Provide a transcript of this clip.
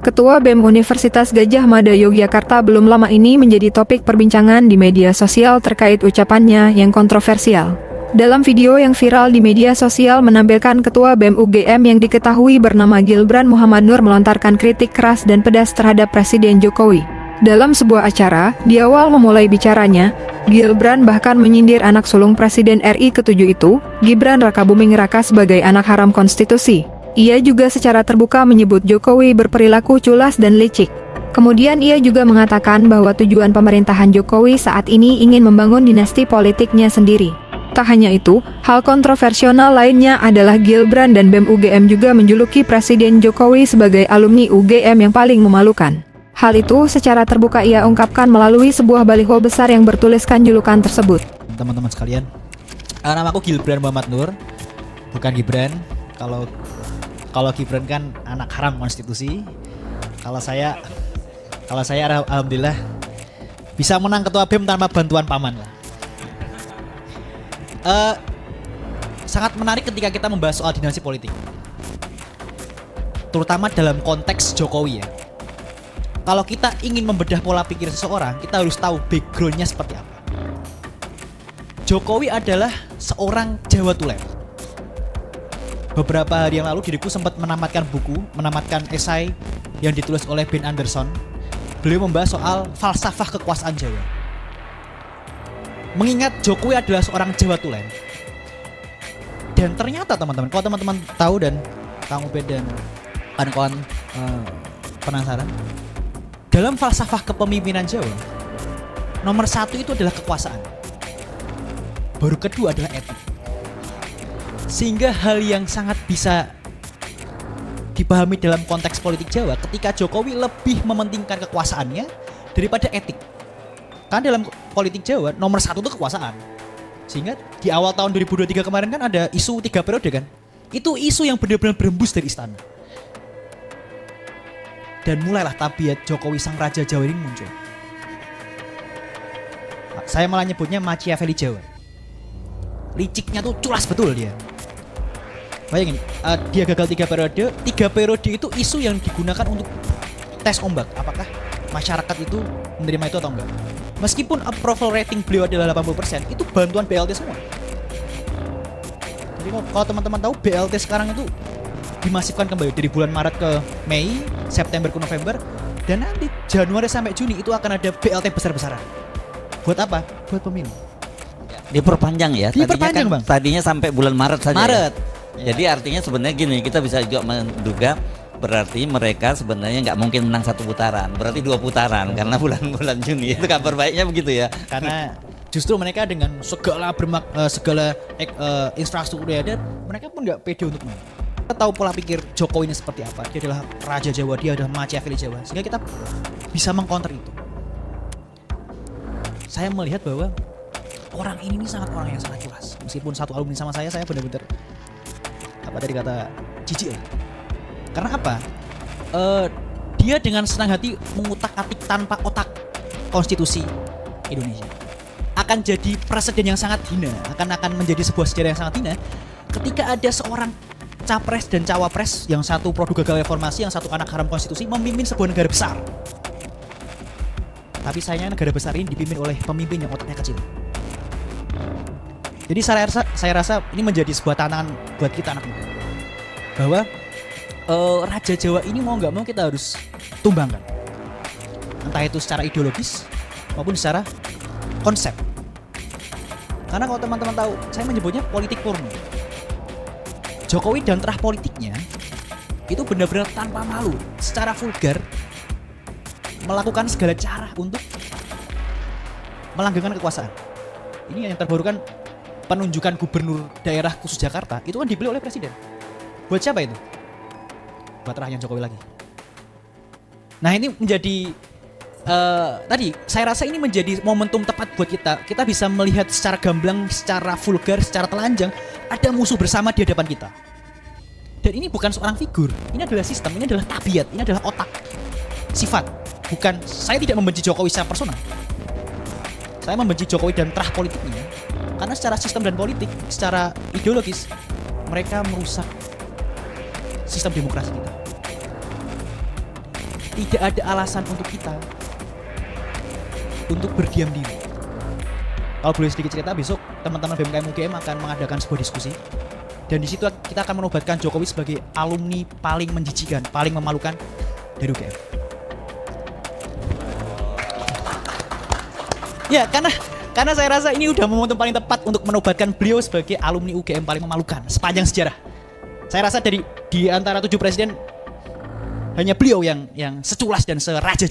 Ketua BEM Universitas Gadjah Mada Yogyakarta belum lama ini menjadi topik perbincangan di media sosial terkait ucapannya yang kontroversial. Dalam video yang viral di media sosial menampilkan Ketua BEM UGM yang diketahui bernama Gilbran Muhammad Nur melontarkan kritik keras dan pedas terhadap Presiden Jokowi. Dalam sebuah acara, di awal memulai bicaranya, Gilbran bahkan menyindir anak sulung Presiden RI ke-7 itu, Gibran Rakabuming Raka sebagai anak haram konstitusi. Ia juga secara terbuka menyebut Jokowi berperilaku culas dan licik. Kemudian ia juga mengatakan bahwa tujuan pemerintahan Jokowi saat ini ingin membangun dinasti politiknya sendiri. Tak hanya itu, hal kontroversial lainnya adalah Gilbran dan BEM UGM juga menjuluki Presiden Jokowi sebagai alumni UGM yang paling memalukan. Hal itu secara terbuka ia ungkapkan melalui sebuah baliho besar yang bertuliskan julukan tersebut. Teman-teman sekalian, namaku Gilbran Muhammad Nur, bukan Gibran. Kalau Gibran kan anak haram konstitusi. Kalau saya alhamdulillah bisa menang ketua BEM tanpa bantuan paman lah. Sangat menarik ketika kita membahas soal dinasti politik, terutama dalam konteks Jokowi ya. Kalau kita ingin membedah pola pikir seseorang, kita harus tahu backgroundnya seperti apa. Jokowi adalah seorang Jawa Tulen. Beberapa hari yang lalu diriku sempat menamatkan esai yang ditulis oleh Ben Anderson. Beliau membahas soal falsafah kekuasaan Jawa. Mengingat Jokowi adalah seorang Jawa Tulen. Dan ternyata teman-teman, kalau teman-teman tahu dan Kang Ubed dan kawan-kawan penasaran, dalam falsafah kepemimpinan Jawa, nomor 1 itu adalah kekuasaan. Baru kedua adalah etik. Sehingga hal yang sangat bisa dipahami dalam konteks politik Jawa ketika Jokowi lebih mementingkan kekuasaannya daripada etik. Karena dalam politik Jawa nomor 1 itu kekuasaan. Sehingga di awal tahun 2023 kemarin kan ada isu 3 periode kan. Itu isu yang benar-benar berembus dari istana. Dan mulailah tabiat Jokowi sang raja Jawa ini muncul. Saya malah nyebutnya Machiavelli Jawa. Liciknya tuh culas betul dia. Bayangin, dia gagal 3 periode. 3 periode itu isu yang digunakan untuk tes ombak. Apakah masyarakat itu menerima itu atau enggak. Meskipun approval rating beliau adalah 80%, itu bantuan BLT semua. Jadi kalau teman-teman tahu, BLT sekarang itu dimasifkan kembali dari bulan Maret ke Mei, September ke November, dan nanti Januari sampai Juni itu akan ada BLT besar-besaran. Buat apa? Buat pemilu. Diperpanjang ya. Diperpanjang, kan, Bang. Tadinya sampai bulan Maret saja. Maret. Ya? Jadi artinya sebenarnya gini, kita bisa juga menduga berarti mereka sebenarnya nggak mungkin menang 1 putaran, berarti 2 putaran karena bulan Juni. Itu kabar baiknya begitu ya. Karena justru mereka dengan segala infrastruktur yang ada, mereka pun nggak pede untuk main. Kita tahu pola pikir Jokowi ini seperti apa. Dia adalah Raja Jawa, dia adalah Machiavelli Jawa. Sehingga kita bisa mengcounter itu. Saya melihat bahwa orang ini orang yang sangat jelas. Meskipun satu alumni sama saya benar-benar apa tadi kata jijik lah. Karena apa? Dia dengan senang hati mengutak-atik tanpa otak konstitusi Indonesia. Akan jadi presiden yang sangat hina, akan menjadi sebuah sejarah yang sangat hina ketika ada seorang capres dan cawapres, yang satu produk gagal reformasi, yang satu anak haram konstitusi, memimpin sebuah negara besar. Tapi sayangnya negara besar ini dipimpin oleh pemimpin yang otaknya kecil. Jadi saya rasa ini menjadi sebuah tantangan buat kita anak muda, bahwa Raja Jawa ini mau nggak mau kita harus tumbangkan, entah itu secara ideologis maupun secara konsep. Karena kalau teman-teman tahu, saya menyebutnya politik porno. Jokowi dan terah politiknya itu benar-benar tanpa malu, secara vulgar melakukan segala cara untuk melanggengkan kekuasaan. Ini yang terbaru kan penunjukan gubernur daerah khusus Jakarta itu kan dipilih oleh presiden. Buat siapa itu? Buat rakyat Jokowi lagi. Nah ini menjadi tadi saya rasa ini menjadi momentum tepat buat kita. Kita bisa melihat secara gamblang, secara vulgar, secara telanjang ada musuh bersama di hadapan kita. Dan ini bukan seorang figur, ini adalah sistem, ini adalah tabiat, ini adalah otak, sifat. Bukan, saya tidak membenci Jokowi secara personal. Saya membenci Jokowi dan terah politiknya karena secara sistem dan politik, secara ideologis mereka merusak sistem demokrasi kita. tidak ada alasan untuk kita untuk berdiam diri. Kalau boleh sedikit cerita, besok teman-teman BMKM UGM akan mengadakan sebuah diskusi. Dan di situ kita akan menobatkan Jokowi sebagai alumni paling menjijikan, paling memalukan dari UGM. Ya, karena saya rasa ini udah momentum paling tepat untuk menobatkan beliau sebagai alumni UGM paling memalukan sepanjang sejarah. Saya rasa di antara 7 presiden hanya beliau yang seculas dan seraja.